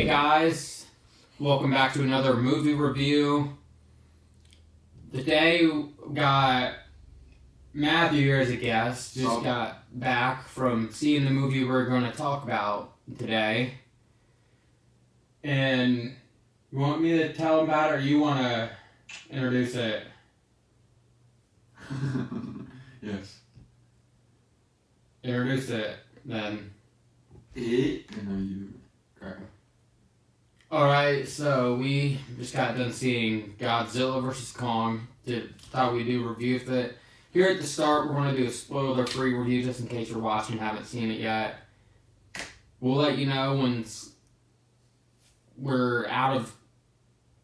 Hey guys, welcome back to another movie review. Today we got Matthew here as a guest. Just got back from seeing the movie we're going to talk about today. And you want me to tell him about it, or you want to introduce it? Yes. Introduce it, then. You crack. Alright, so we just got done seeing Godzilla vs. Kong. Thought we'd do a review of it. Here at the start, we're going to do a spoiler-free review just in case you're watching and haven't seen it yet. We'll let you know when we're out of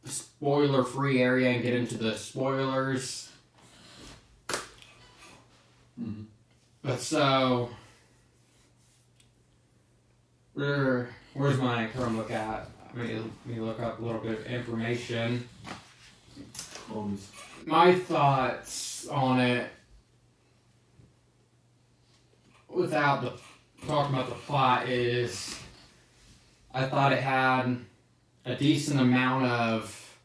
the spoiler-free area and get into the spoilers. Mm-hmm. But so, where's my current look at? Let me look up a little bit of information. My thoughts on it, without talking about the plot, is I thought it had a decent amount of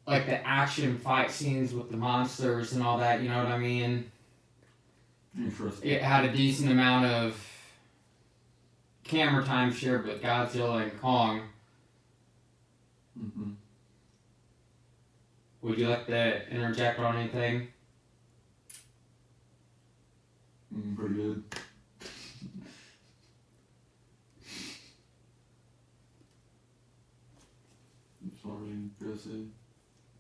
like the action fight scenes with the monsters and all that, you know what I mean? Interesting. It had a decent amount of camera time shared with Godzilla and Kong. Mm-hmm. Would you like to interject on anything? Pretty good.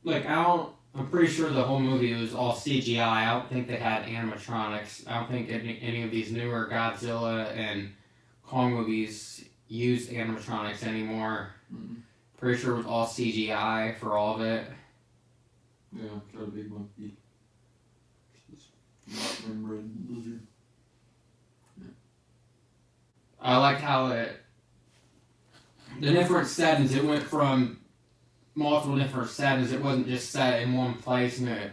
Like, I'm pretty sure the whole movie was all CGI. I don't think they had animatronics. I don't think any of these newer Godzilla and Kong movies use animatronics anymore. Mm-hmm. Pretty sure it was all CGI for all of it. Yeah, got a big monkey. Not membrane lizard. Yeah. I liked how the different settings, it went from multiple different settings. It wasn't just set in one place, and it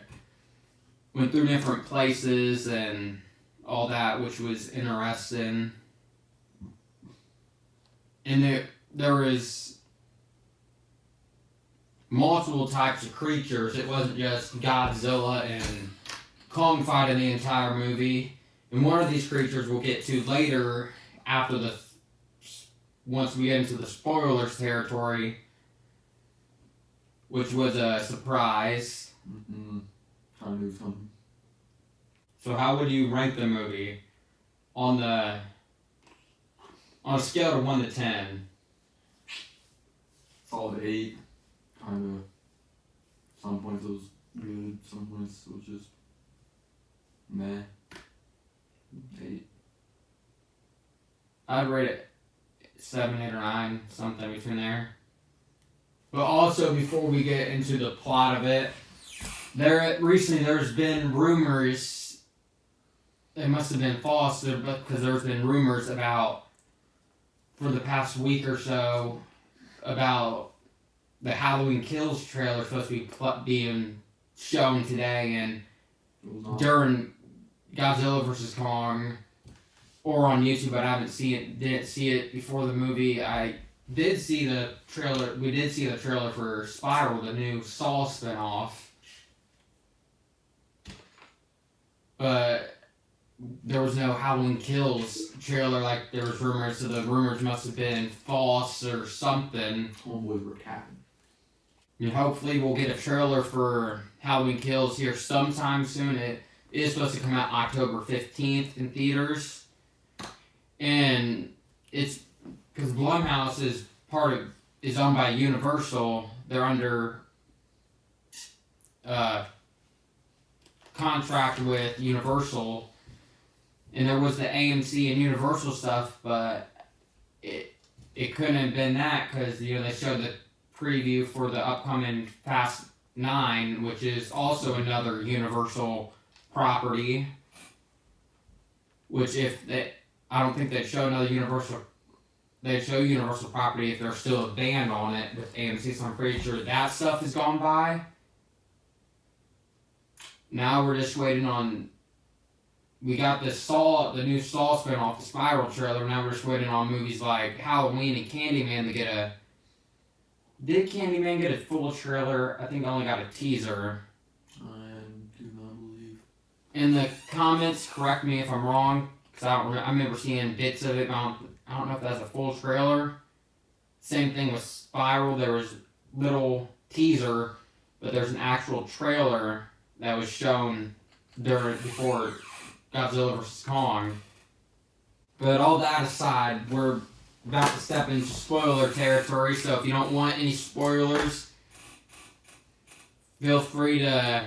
went through different places and all that, which was interesting. And there was multiple types of creatures. It wasn't just Godzilla and Kong fighting the entire movie. And one of these creatures we'll get to later after once we get into the spoilers territory, which was a surprise. Mm-hmm. Kind of something. So how would you rank the movie on a scale of 1 to 10? Solid 8. Kind of. Some points it was good. Some points it was just meh. 8. I'd rate it 7, 8, or 9, something between there. But also, before we get into the plot of it, recently there's been rumors. It must have been false, because there's been rumors about, for the past week or so, about the Halloween Kills trailer supposed to be being shown today, and during Godzilla vs. Kong, or on YouTube, but I didn't see it before the movie. I did see the trailer. We did see the trailer for Spiral, the new Saw spinoff. But there was no Halloween Kills trailer like there was rumors, so the rumors must have been false or something. Homeboys were capping. And hopefully we'll get a trailer for Halloween Kills here sometime soon. It is supposed to come out October 15th in theaters. And it's because Blumhouse is owned by Universal. They're under contract with Universal. And there was the AMC and Universal stuff, but it couldn't have been that because they showed the preview for the upcoming Fast 9, which is also another Universal property. Which I don't think they'd show another Universal. They'd show Universal property if there's still a band on it with AMC, so I'm pretty sure that stuff has gone by. Now we're just waiting on we got the new Saw spinoff, the Spiral trailer. Now we're just waiting on movies like Halloween and Candyman to get a. Did Candyman get a full trailer? I think I only got a teaser. I do not believe. In the comments, correct me if I'm wrong, because I remember seeing bits of it. But I don't know if that's a full trailer. Same thing with Spiral. There was little teaser, but there's an actual trailer that was shown before Godzilla vs. Kong. But all that aside, we're about to step into spoiler territory, so if you don't want any spoilers, feel free to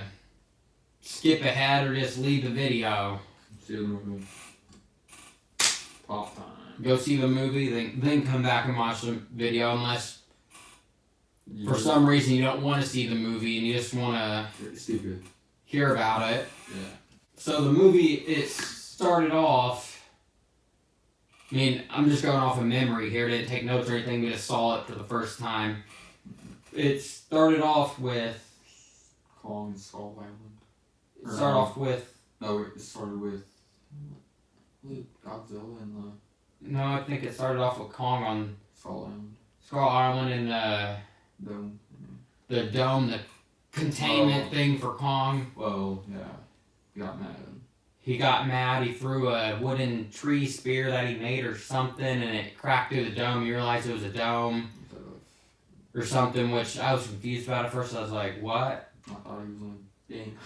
skip ahead or just leave the video. See the movie. Pop time. Go see the movie, then come back and watch the video, unless for some reason you don't want to see the movie and you just want to hear about it. Yeah. So the movie, it started off. I mean, I'm just going off of memory here. Didn't take notes or anything. We just saw it for the first time. It started off with. Kong Skull Island. It started off with. No, it started with Godzilla and the. No, I think it started off with Kong on Skull Island. Skull Island and Dome. the dome, the containment thing for Kong. Well, yeah. He got mad. He got mad. He threw a wooden tree spear that he made or something, and it cracked through the dome. You realized it was a dome or something, which I was confused about at first. I was like, what? I thought he was on a game.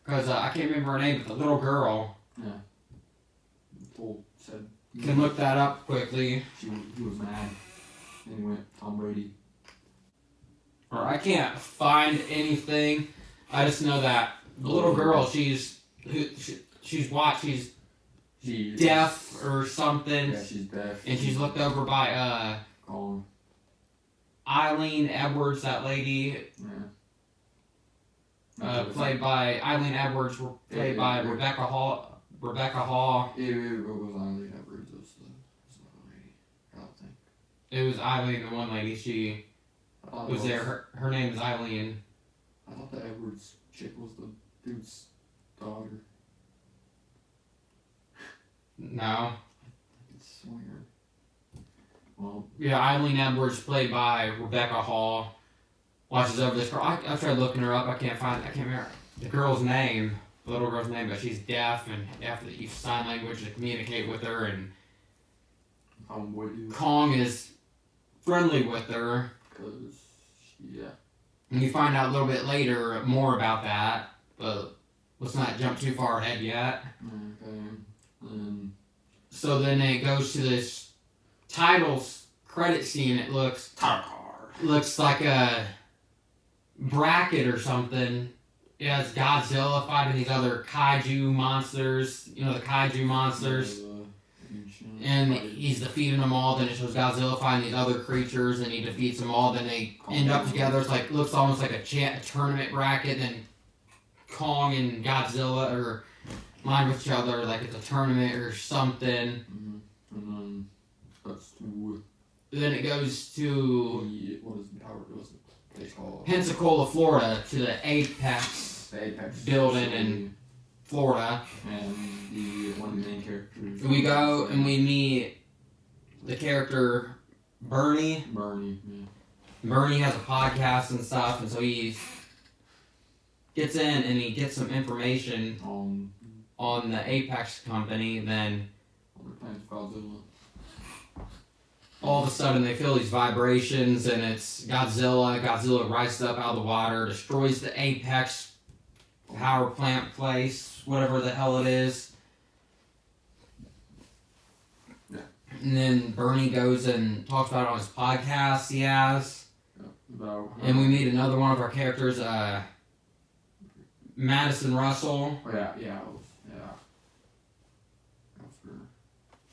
Because I can't remember her name, but the little girl. Yeah. Told, said. Can look that up quickly. He was mad. And he went Tom Brady. Or I can't find anything. I just know that the little girl, she's deaf or something. Yeah, she's deaf. And she's looked over by Kong. Eileen Edwards, that lady. Yeah. Played by Eileen Edwards, played by Rebecca Hall. It was Eileen Edwards. It was the lady. I don't think. It was Eileen, the one lady. She was there. Her name is Eileen. I thought the Edwards chick was the dude's daughter. No. It's weird. Well. Yeah, Eileen Edwards, played by Rebecca Hall, watches over this girl. I tried looking her up. I can't remember the girl's name, the little girl's name, but she's deaf and have to use sign language to communicate with her. And Kong is friendly with her. Yeah. And you find out a little bit later more about that, but let's not jump too far ahead yet. Okay. So then it goes to this titles credit scene. It looks like a bracket or something. It has Godzilla fighting these other kaiju monsters. You know, the kaiju monsters. And he's defeating them all. Then it shows Godzilla fighting these other creatures, and he defeats them all. Then they end up together. It's like looks almost like a tournament bracket. Then Kong and Godzilla are line with each other, like it's a tournament or something. Mm-hmm. And then that's to. Then it goes to What's the place called? Pensacola, Florida, to the Apex building in Florida. And one of the main characters. We go and we meet the character Bernie. Yeah. Bernie has a podcast and stuff, and so he gets in and he gets some information on the Apex company. Then all of a sudden they feel these vibrations, and it's Godzilla. Godzilla rises up out of the water, destroys the Apex power plant place, whatever the hell it is. Yeah. And then Bernie goes and talks about it on his podcast he has. And we meet another one of our characters, Madison Russell. Oh, yeah.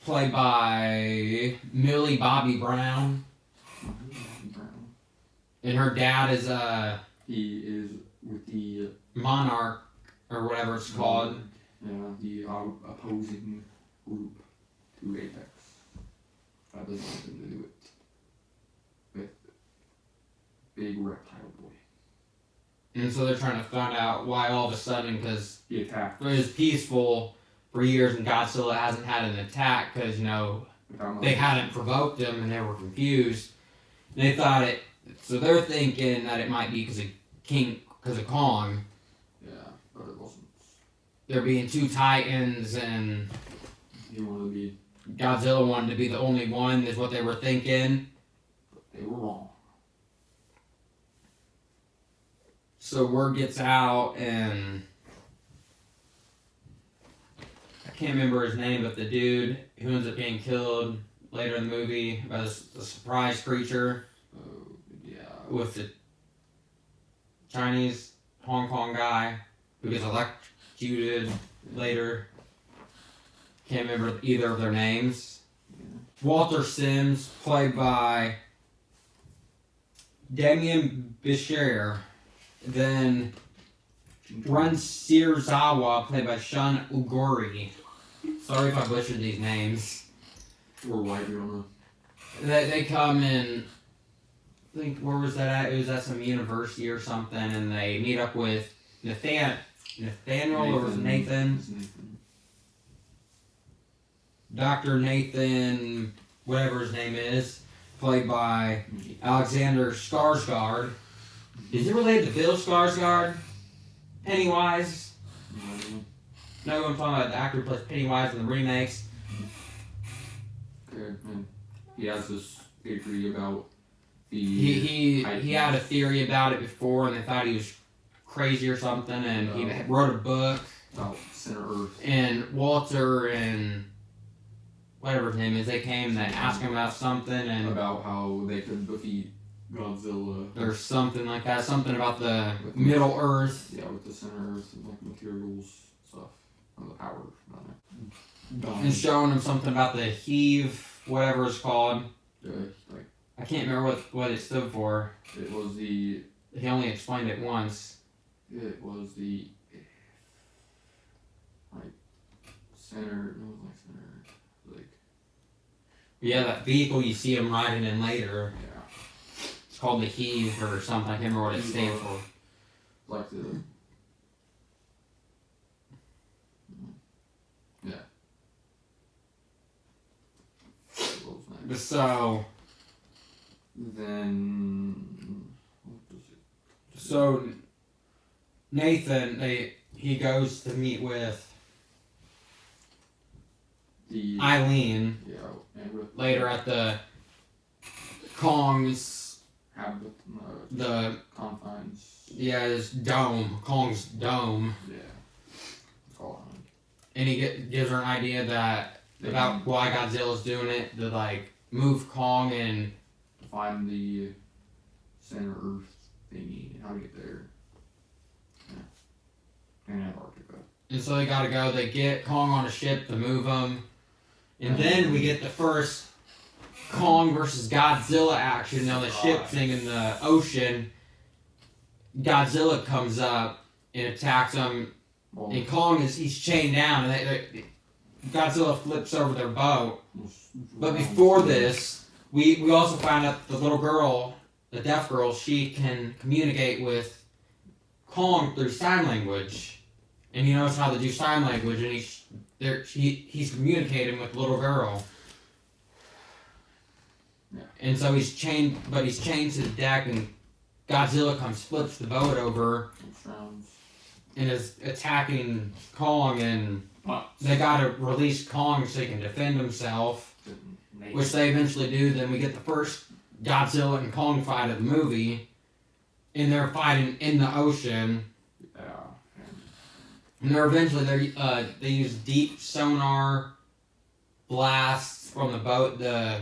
Played by Millie Bobby Brown. And her dad is he is with the Monarch or whatever it's called. Yeah, the opposing group to Apex. That doesn't have anything to do with Big Reptile Boy. And so they're trying to find out why all of a sudden, because He attacked. it was peaceful for years and Godzilla hasn't had an attack because, they hadn't provoked him and they were confused. And they thought it, so they're thinking that it might be because of Kong. Yeah, but it wasn't. There being two titans and He wanted to be. Godzilla wanted to be the only one, is what they were thinking. But they were wrong. So word gets out, and I can't remember his name, but the dude who ends up getting killed later in the movie by the surprise creature Yeah. with the Chinese Hong Kong guy who gets electrocuted later. Can't remember either of their names. Yeah. Walter Sims, played by Damien Bichir. Then Run Searzawa, played by Shun Uguri. Sorry if I butchered these names. We're right here on They come in, I think, where was that at? It was at some university or something, and they meet up with Nathaniel, or was it Nathan? It's Nathan. Dr. Nathan, whatever his name is, played by Alexander Skarsgård. Is he related to Bill Skarsgård? Pennywise? No, I'm talking about the actor who plays Pennywise in the remakes. Okay, and he has this theory about the. He had a theory about it before, and they thought he was crazy or something, and he wrote a book. About Center Earth. And Walter and whatever his name is, they came and asked him about something, and About how they could defeat Godzilla. or something like that, something about the Middle Earth. Yeah, with the Center Earth and like materials stuff. And the power on it. And showing him something about the heave, whatever it's called. Yeah, like I can't remember what it stood for. it was the. He only explained it once. It was the. Like center. No, like center. Like Yeah, that vehicle you see him riding in later. yeah. It's called the heave or something. I can't remember what it stands for. Like the. Yeah. What was next? So Then. What does it? So Nathan, he goes to meet with The. Eileen Yeah, and with. later at the Kong's, Have the confines. his dome, Kong's dome, Yeah. That's all I know. and he gives her an idea that about why Godzilla's doing it, to like move Kong and Find the center Earth thingy and how to get there. Yeah. And Antarctica. And so they gotta go. They get Kong on a ship to move him. And then we get the first Kong versus Godzilla action. Now the ship's thing in the ocean. Godzilla comes up and attacks him. Well, And Kong he's chained down. And Godzilla flips over their boat. But before this, we also found out the little girl, the deaf girl, she can communicate with Kong through sign language. And he knows how to do sign language, and he's communicating with the little girl. Yeah. And so he's chained to the deck, and Godzilla flips the boat over, Drowns. and is attacking Kong, and they gotta release Kong so he can defend himself, which they eventually do. Then we get the first Godzilla and Kong fight of the movie, and they're fighting in the ocean. Yeah. And they're eventually they use deep sonar blasts from the boat to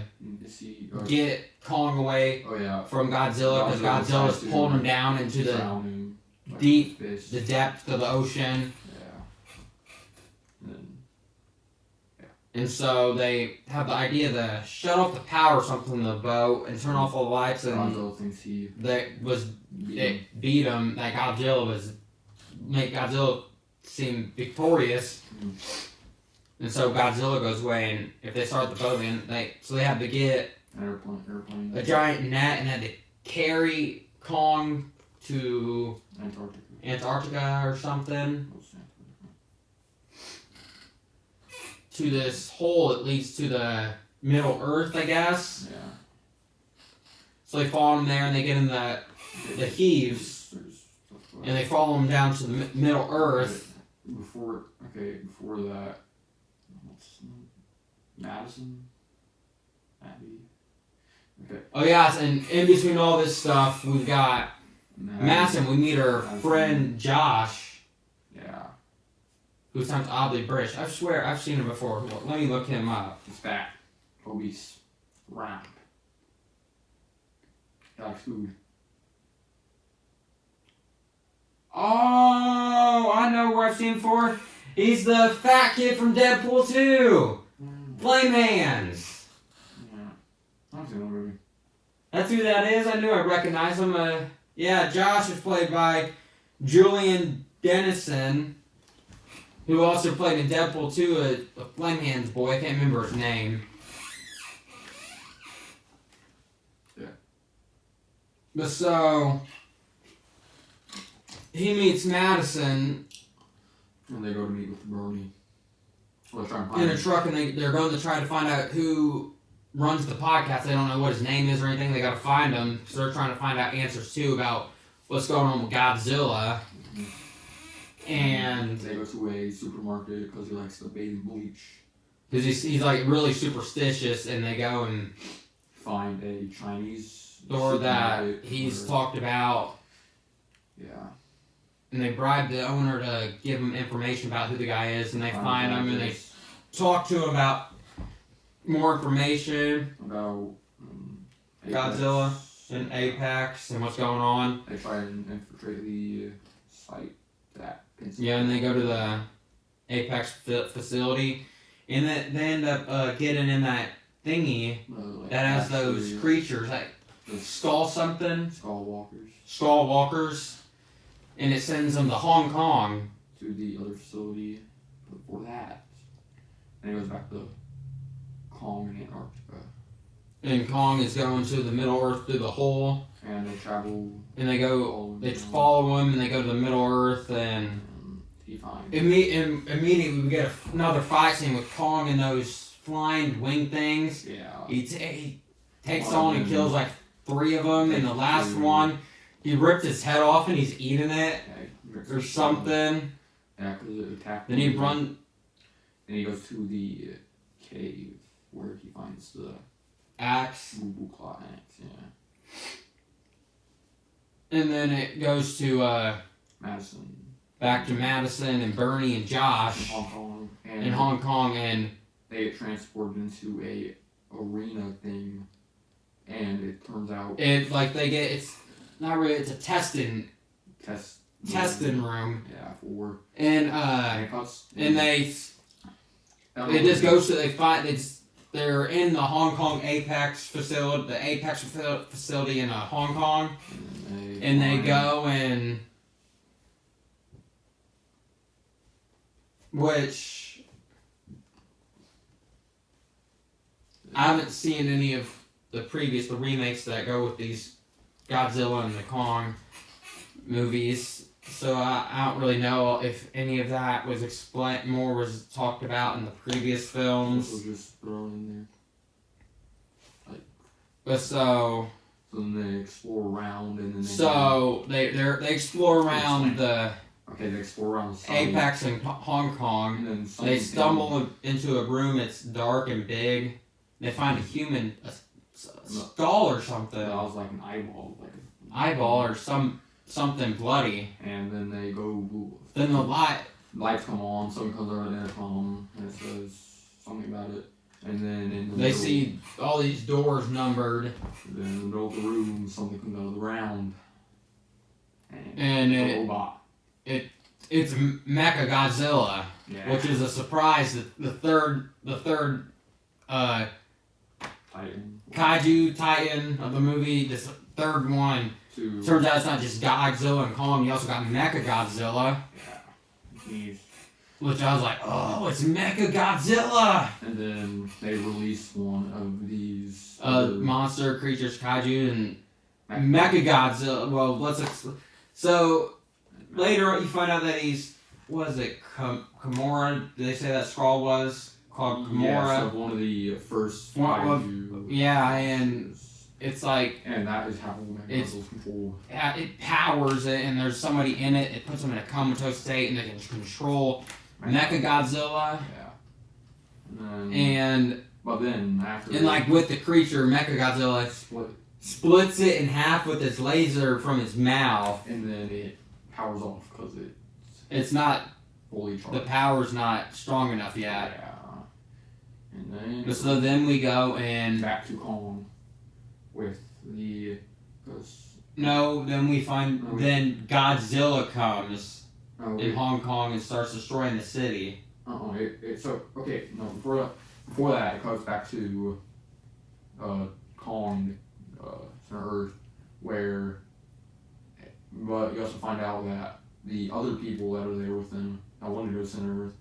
get Kong away Oh yeah. from Godzilla, because Godzilla's pulling him down into the Drowning, like deep- fish. the depth of the ocean. Yeah. And And so they have the idea to shut off the power or something in the boat and turn off all the lights, then and Godzilla thinks he it beat him. That make Godzilla seem victorious. And so Godzilla goes away, and if they start the boat in, they have to get airplane. a giant net and had to carry Kong to Antarctica or something. To this hole that leads to the Middle Earth, I guess. Yeah. So they follow them there and they get in the heaves. And they follow them down to the Middle Earth. Before that, what's Madison? Abby. Okay. Oh yeah, and in between all this stuff, we've got Madison. We meet our friend Josh. Yeah. Who sounds oddly British. I swear I've seen him before. Let me look him up. He's fat, obese, round. He likes food. Oh, I know where I've seen him before. He's the fat kid from Deadpool 2. Playman's. Yeah. I've seen that movie. That's who that is. I knew I recognized him. Yeah, Josh is played by Julian Dennison, who also played in Deadpool 2, a Flamehand's boy. I can't remember his name. Yeah. But so, he meets Madison. And they go to meet with Bernie. Well, they're trying to find In a him. truck, and they're going to try to find out who runs the podcast. They don't know what his name is or anything. They got to find him. So they're trying to find out answers, too, about what's going on with Godzilla. And they go to a supermarket because he likes the baby bleach. because he's like really superstitious, and they go and Find a Chinese store that supermarket he's where- talked about, Yeah. and they bribe the owner to give him information about who the guy is, and they find him and they Apex- talk to him about more information, about Godzilla Apex. and Apex, and what's going on. They try and infiltrate the site that. Yeah, and they go to the Apex facility, and they end up getting in that thingy that has those creatures, like skull walkers, and it sends them to Hong Kong. To the other facility before that. And it goes back to Kong and Antarctica. And Kong is going to the Middle Earth through the hole, And they travel. and they follow him, and they go to the Middle Earth, and he finds. immediately we get another fight scene with Kong and those flying wing things. Yeah. He takes on and kills like 3 of them, and the last one, he ripped his head off and he's eating it or something. Yeah, because it attacked Then him. he run. Then he goes to the cave where he finds the Axe, Boo Claw axe. Yeah. and then it goes to Madison. back to Madison and Bernie and In Josh Hong Kong. And in Hong Kong, and they get transported into a arena thing, and it turns out it's not really, it's a testing testing room, Yeah, for and handcuffs. it just goes to they're in the Hong Kong Apex facility, the Apex facility in Hong Kong, and they go and which I haven't seen any of the remakes that go with these Godzilla and the Kong movies, so I don't really know if any of that was explained, more was talked about in the previous films. Was just thrown in there. But so then they explore around, and then they explore around the they explore around the site, Apex in Hong Kong. and then They something- stumble into a room. It's dark and big. They find a human, a skull or something, That was like an eyeball, eyeball or something bloody. And then they go. Then the Lights come on. Someone comes over the intercom and it says something about it. And then in the they middle, see all these doors numbered, then in the middle of the room, something comes out of the ground. And it's a it- robot. it's Mecha Godzilla, Yeah. which is a surprise. The third Titan. kaiju titan of the movie. This third one. To Turns out it's not just Godzilla and Kong, you also got Mecha Godzilla, He's, which I was like, oh, it's Mecha Godzilla! and then they release one of these Monster creatures, kaiju, and Mecha Godzilla. Well, So later you find out that he's, what is it, Gamora? Did they say that Skrull was called Gamora? Yeah, so one of the first kaiju. Yeah, and it's like, and that is how Mechagodzilla's control. It powers it, and there's somebody in it. It puts them in a comatose state, and they can control Mechagodzilla. Yeah. But then after. And like with the creature, Mechagodzilla splits it in half with its laser from its mouth. And then it powers off because it's not fully charged. The power's not strong enough yet. Yeah. And then. So then we go and back to Kong with the. No, then we find then Godzilla comes in Hong Kong and starts destroying the city. Before that, it goes back to Kong, Center Earth, where. But you also find out that the other people that are there with them, that wanted to go to Center Earth,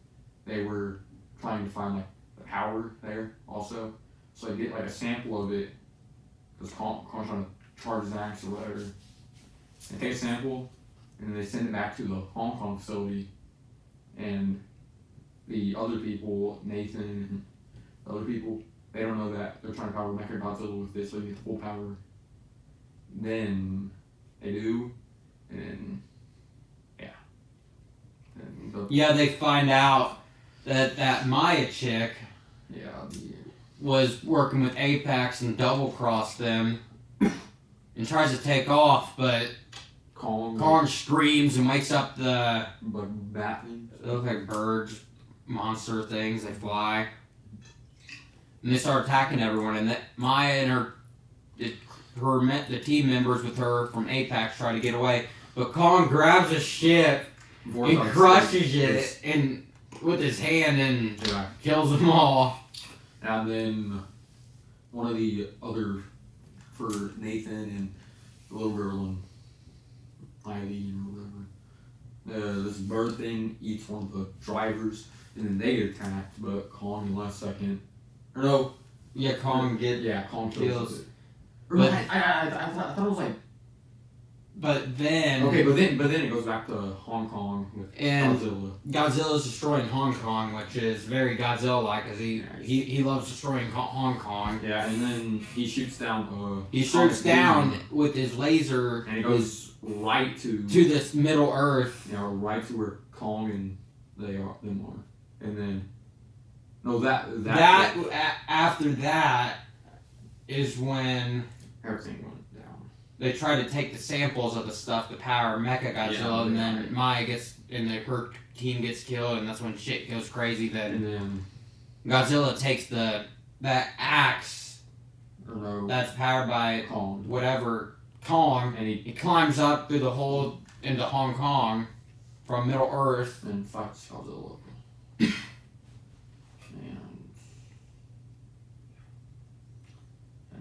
they were trying to find like the power there also. So they get like a sample of it, because Kong's trying to charge his axe or whatever. They take a sample, and then they send it back to the Hong Kong facility, and the other people, Nathan and the other people, they don't know that they're trying to power Mechagodzilla with this, so they get the full power. Then they do, and yeah. They find out that Maya chick was working with Apex and double-crossed them and tries to take off, but Kong screams and wakes up the... bat things? They look like birds, monster things, they fly. And they start attacking everyone, and Maya and the team members with her from Apex try to get away. But Kong grabs a ship and crushes it and with his hand and kills them all. And then one of the other, for Nathan and the little girl and Eileen or whatever, this bird thing eats one of the drivers, and then they get attacked, but Kong in the last second. Or no. Yeah, Kong kills it. But I thought it was like. But then. Okay, but then it goes back to Hong Kong with Godzilla. Godzilla's destroying Hong Kong, which is very Godzilla-like, because he loves destroying Hong Kong. Yeah, and then he shoots down. He shoots down with his laser. And it goes right to this Middle Earth. Yeah, right to where Kong and them are, and then. No, after that is when everything went down. They try to take the samples of the stuff to power Mechagodzilla, and then Maya gets her team gets killed, and that's when shit goes crazy. Then Godzilla takes that axe that's powered by Kong, and he climbs up through the hole into Hong Kong from Middle Earth and fights Godzilla.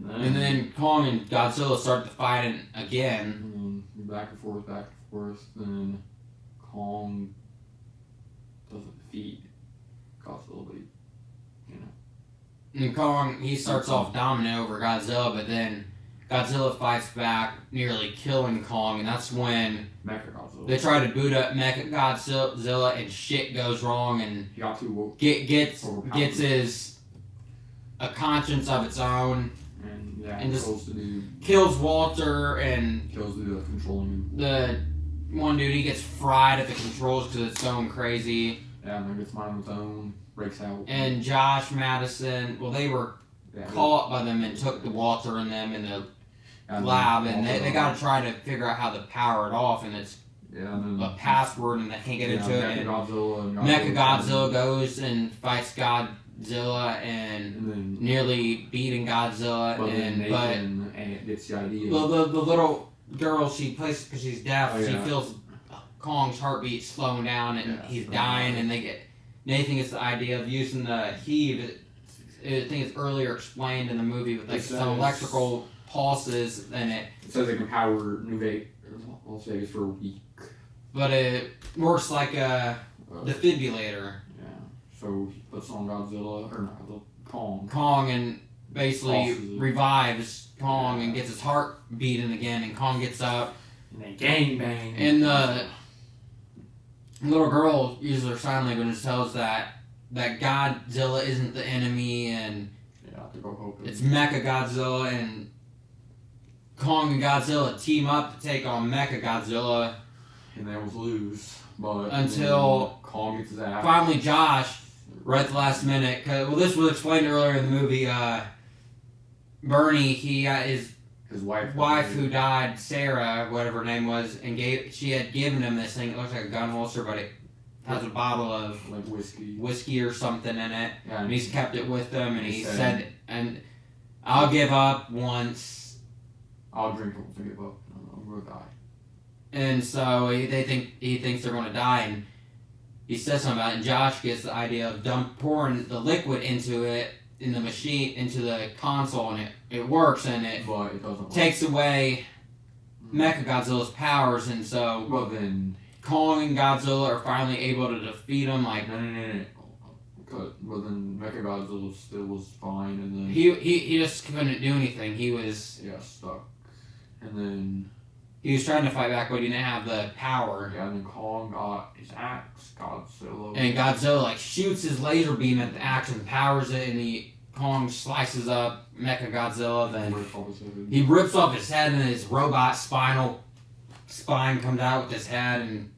And then Kong and Godzilla start to fight again. Back and forth. Then Kong doesn't defeat Godzilla, but And Kong, he starts off dominant over Godzilla, but then Godzilla fights back, nearly killing Kong, and that's when they try to boot up Mechagodzilla, and shit goes wrong, and gets a conscience of its own. And just kills Walter and kills the controlling. The one dude, he gets fried at the controls because it's going crazy. Yeah, and then gets mine on its own, breaks out. And Josh Madison, they were caught by them and took the Walter and them in the lab, and they got to try to figure out how to power it off, and it's a password, and they can't get into it. And Mechagodzilla goes and fights Godzilla and nearly beating Godzilla, but gets the idea. Well, the little girl, she plays because she's deaf. She feels Kong's heartbeat slowing down, and he's dying. And Nathan gets the idea of using the heave. I think it's earlier explained in the movie with some electrical pulses, and it says they can power Las Vegas for a week. But it works like a defibrillator. So he puts on Kong. Kong, and basically revives Kong and gets his heart beating again, and Kong gets up And they gangbang. And the little girl uses her sign language and tells that Godzilla isn't the enemy, and to go help him. it's Mecha Godzilla, and Kong and Godzilla team up to take on Mecha Godzilla. And they almost lose. But until Kong gets his ass. Finally, Josh, right at the last minute, this was explained earlier in the movie, Bernie, he got his wife who died, Sarah, whatever her name was, and she had given him this thing. It looks like a gun holster, but it has a bottle of like whiskey or something in it. Yeah, and he's kept it with him, and he said, and I'll give up once. I'll drink it to give up. I'm gonna die. And so he thinks they're gonna die, and he says something about it. And Josh gets the idea of pouring the liquid into it in the machine, into the console, and it works, and it doesn't takes away Mechagodzilla's powers, and so well then Kong and Godzilla are finally able to defeat him. Like no. But then Mechagodzilla still was fine, and then he just couldn't do anything. He was stuck, and then he was trying to fight back, but he didn't have the power. Yeah, and then Kong got his axe, Godzilla. And Godzilla shoots his laser beam at the axe and powers it, and Kong slices up Mechagodzilla. Then he rips off his head, and his robot spine comes out with his head, and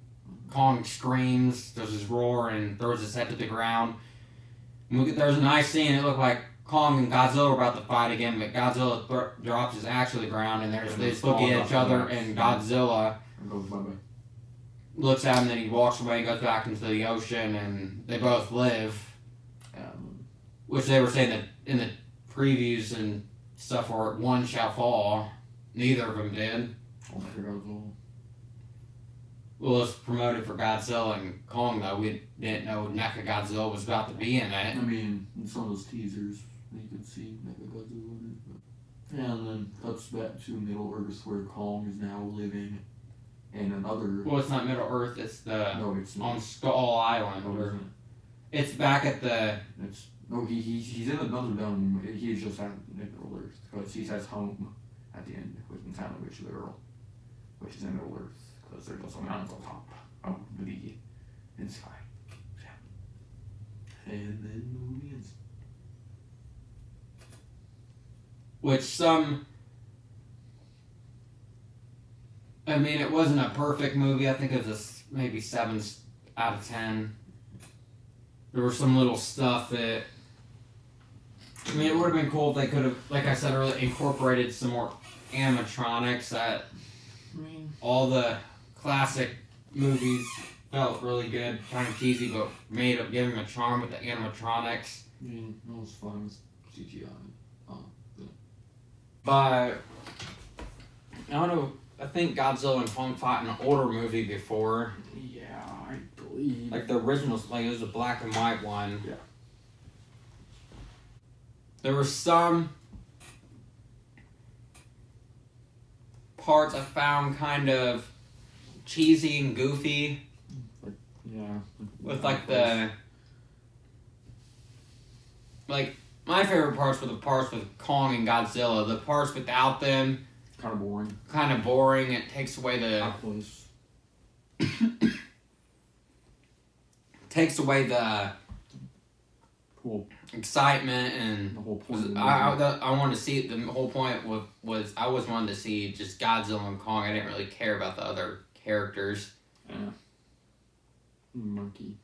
Kong screams, does his roar, and throws his head to the ground. And there's a nice scene. It looked like Kong and Godzilla were about to fight again, but Godzilla drops his axe to the ground, and they just look at each other, and Godzilla looks at him, and then he walks away and goes back into the ocean, and they both live. Which they were saying that in the previews and stuff where one shall fall. Neither of them did. Well, it's promoted for Godzilla and Kong, though. We didn't know Mechagodzilla was about to be in it. I mean, in some of those teasers, you could see Mechagodzilla in it. And then cuts back to Middle Earth, where Kong is now living in another... Well, it's not Middle Earth, it's No, it's not. on Skull Island. No, it's back at the... He's in another dome. He's just at Middle Earth, because he says home at the end, with the sign language to the girl, which is in Middle Earth. Because there's also mountains on top of the sky. Yeah. And then the movie ends. Which I mean, it wasn't a perfect movie. I think it was maybe 7 out of 10. There was some little stuff that... I mean, it would have been cool if they could have, like I said earlier, incorporated some more animatronics. All the classic movies felt really good, kind of cheesy, but made up, giving them a charm with the animatronics. I mean, it was fun with CGI. But I don't know. I think Godzilla and Kong fought in an older movie before. Yeah, I believe. Like the original, like it was a black and white one. Yeah. There were some parts I found kind of cheesy and goofy. Yeah. With my favorite parts were the parts with Kong and Godzilla. The parts without them, kind of boring. It takes away the cool excitement and the whole point. I wanted to see the whole point was I was wanting to see just Godzilla and Kong. I didn't really care about the other characters. Yeah. Monkey.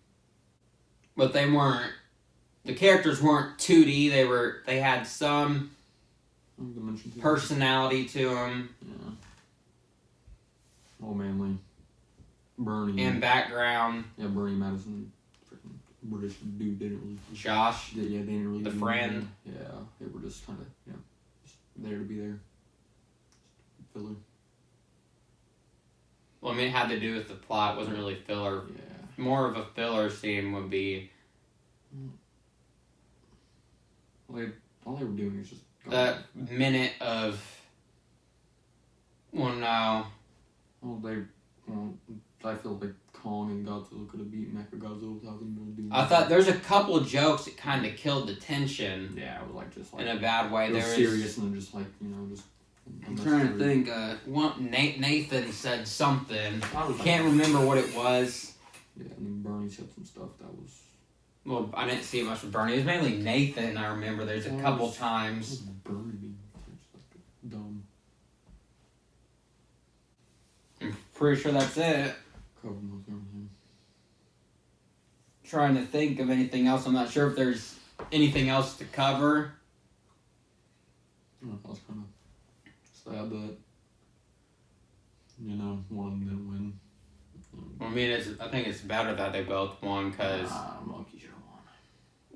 But they weren't. The characters weren't 2D. They had some personality to them. Yeah. Oh, manly. Bernie. And background. Yeah, Bernie Madison. Freaking British dude didn't really. Josh. Yeah, they didn't really. The friend. Anything. Yeah, they were just kind of just there to be there. Filler. Well, I mean, it had to do with the plot. It wasn't really filler. Yeah. More of a filler scene would be. All they were doing is just. That minute of. Well, no. I feel like Kong and Godzilla could have beat Mechagodzilla without them really doing. I thought there's a couple of jokes that kind of killed the tension. Yeah, it was just in a bad way. It was there serious and just just. I'm trying to think. Nathan said something. I Can't remember what it was. Yeah, and then Bernie said some stuff that was. Well, I didn't see it much with Bernie. It was mainly Nathan. I remember. There's a couple times. Bernie. Dumb. I'm pretty sure that's it. Covering with everything. Trying to think of anything else. I'm not sure if there's anything else to cover. I was kind of sad that, one of them didn't win. I mean, I think it's better that they both won because. Monkey should have won.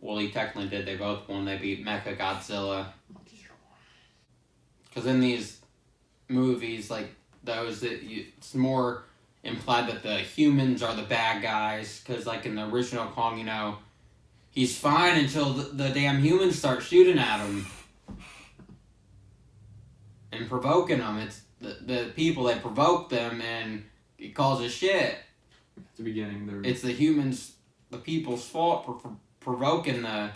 Well, he technically did. They both won. They beat Mecha Godzilla. Monkey should have won. Because in these movies, like those, it's more implied that the humans are the bad guys. Because, like in the original Kong, he's fine until the damn humans start shooting at him and provoking them. It's the people that provoke them, and it causes shit. At the beginning, It's the humans, the people's fault for provoking the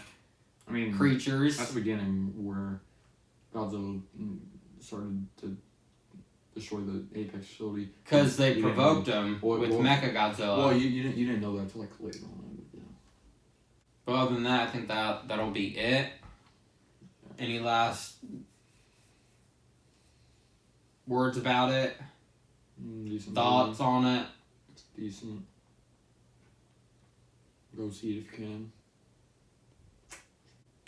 creatures. At the beginning, where Godzilla started to destroy the Apex facility. Because they provoked him with Mecha Godzilla. Well, you didn't know that until like later on. Yeah. But other than that, I think that'll be it. Any last words about it? Decent Thoughts on it? It's decent. Go see it if you can.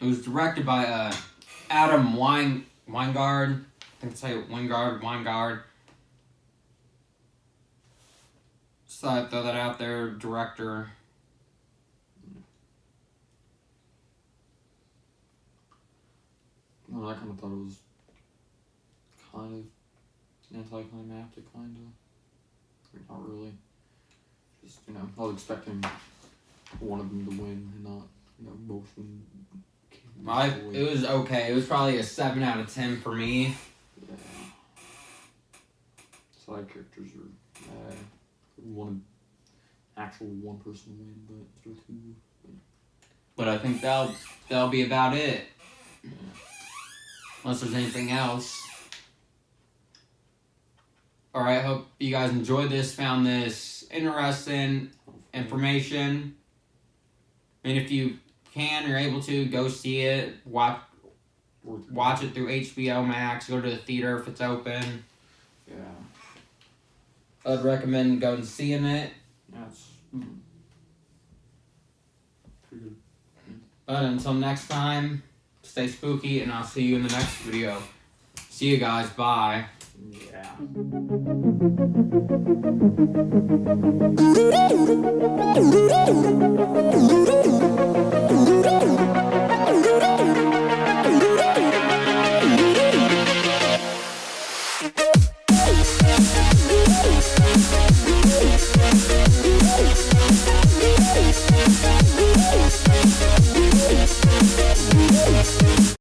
It was directed by Adam Weingard. I think it's like Weingard. So I throw that out there, director. Well, I kind of thought it was kind of anticlimactic, kind of. Not really. Just, I was expecting one of them to win and not, both of them. It was okay. It was probably a 7 out of 10 for me. Yeah. Side characters are actual one person win, but they're two. But I think that'll be about it. Yeah. Unless there's anything else. Alright, hope you guys enjoyed this, found this interesting information. And if you can or able to, go see it. Watch it through HBO Max. Go to the theater if it's open. Yeah. I'd recommend going seeing it. Yeah, it's pretty good. But until next time, stay spooky, and I'll see you in the next video. See you guys. Bye. Yeah.